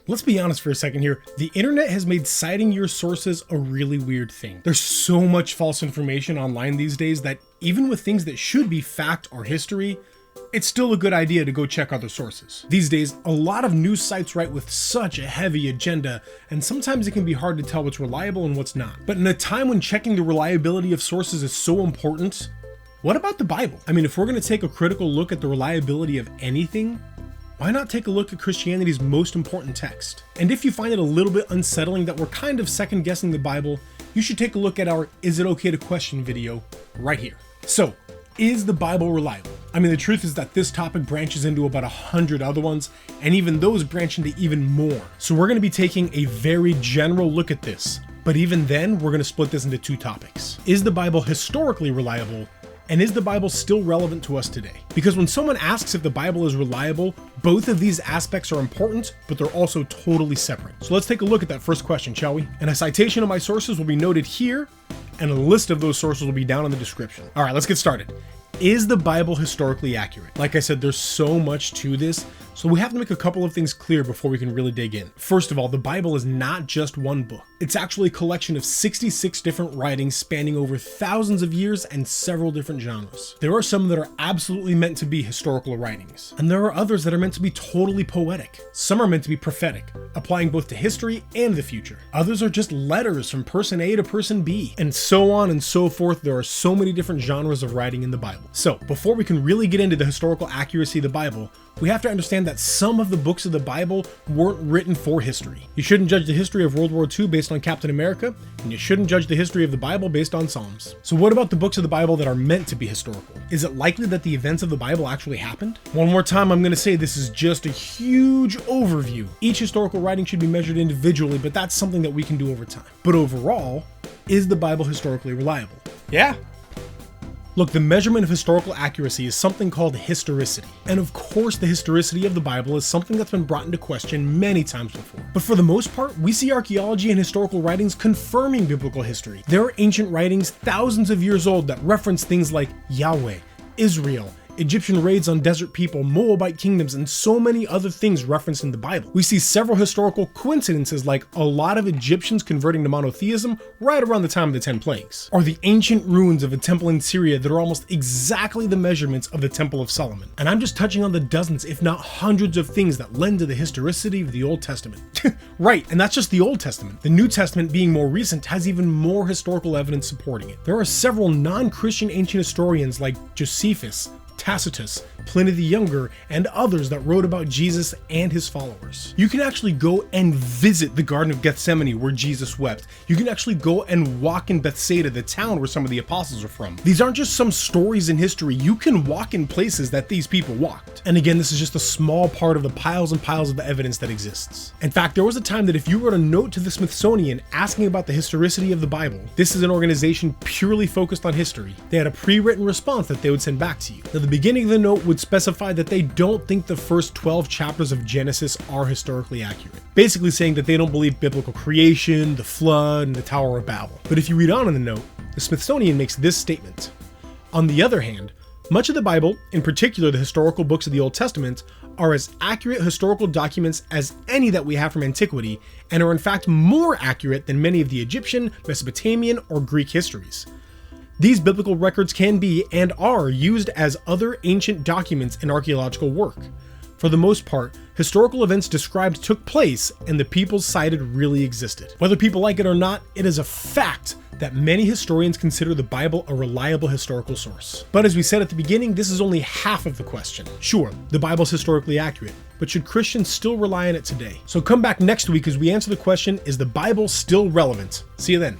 Let's be honest for a second here. The internet has made citing your sources a really weird thing. There's so much false information online these days that even with things that should be fact or history, it's still a good idea to go check other sources. These days, a lot of news sites write with such a heavy agenda, and sometimes it can be hard to tell what's reliable and what's not. But in a time when checking the reliability of sources is so important, what about the Bible? I mean, if we're going to take a critical look at the reliability of anything, why not take a look at Christianity's most important text? And if you find it a little bit unsettling that we're kind of second guessing the Bible, you should take a look at our Is It Okay to Question video right here. So, is the Bible reliable? I mean, the truth is that this topic branches into about 100 other ones, and even those branch into even more. So we're going to be taking a very general look at this, but even then, we're going to split this into two topics. Is the Bible historically reliable? And is the Bible still relevant to us today? Because when someone asks if the Bible is reliable, both of these aspects are important, but they're also totally separate. So let's take a look at that first question, shall we? And a citation of my sources will be noted here, and a list of those sources will be down in the description. All right, let's get started. Is the Bible historically accurate? Like I said, there's so much to this, so we have to make a couple of things clear before we can really dig in. First of all, the Bible is not just one book. It's actually a collection of 66 different writings spanning over thousands of years and several different genres. There are some that are absolutely meant to be historical writings, and there are others that are meant to be totally poetic. Some are meant to be prophetic, applying both to history and the future. Others are just letters from person A to person B, and so on and so forth. There are so many different genres of writing in the Bible. So, before we can really get into the historical accuracy of the Bible, we have to understand that some of the books of the Bible weren't written for history. You shouldn't judge the history of World War II based on Captain America, and you shouldn't judge the history of the Bible based on Psalms. So what about the books of the Bible that are meant to be historical? Is it likely that the events of the Bible actually happened? One more time, I'm going to say this is just a huge overview. Each historical writing should be measured individually, but that's something that we can do over time. But overall, is the Bible historically reliable? Yeah. Look, the measurement of historical accuracy is something called historicity. And of course, the historicity of the Bible is something that's been brought into question many times before. But for the most part, we see archaeology and historical writings confirming biblical history. There are ancient writings thousands of years old that reference things like Yahweh, Israel, Egyptian raids on desert people, Moabite kingdoms, and so many other things referenced in the Bible. We see several historical coincidences like a lot of Egyptians converting to monotheism right around the time of the 10 plagues, or the ancient ruins of a temple in Syria that are almost exactly the measurements of the Temple of Solomon. And I'm just touching on the dozens, if not hundreds of things that lend to the historicity of the Old Testament. Right, and that's just the Old Testament. The New Testament, being more recent, has even more historical evidence supporting it. There are several non-Christian ancient historians like Josephus, Tacitus, Pliny the Younger, and others that wrote about Jesus and his followers. You can actually go and visit the Garden of Gethsemane where Jesus wept. You can actually go and walk in Bethsaida, the town where some of the apostles are from. These aren't just some stories in history. You can walk in places that these people walked. And again, this is just a small part of the piles and piles of the evidence that exists. In fact, there was a time that if you wrote a note to the Smithsonian asking about the historicity of the Bible, this is an organization purely focused on history, they had a pre-written response that they would send back to you. Now, the beginning of the note would specify that they don't think the first 12 chapters of Genesis are historically accurate, basically saying that they don't believe biblical creation, the flood, and the Tower of Babel. But if you read on in the note, the Smithsonian makes this statement. On the other hand, much of the Bible, in particular the historical books of the Old Testament, are as accurate historical documents as any that we have from antiquity, and are in fact more accurate than many of the Egyptian, Mesopotamian, or Greek histories. These biblical records can be and are used as other ancient documents in archaeological work. For the most part, historical events described took place and the peoples cited really existed. Whether people like it or not, it is a fact that many historians consider the Bible a reliable historical source. But as we said at the beginning, this is only half of the question. Sure, the Bible's historically accurate, but should Christians still rely on it today? So come back next week as we answer the question, is the Bible still relevant? See you then.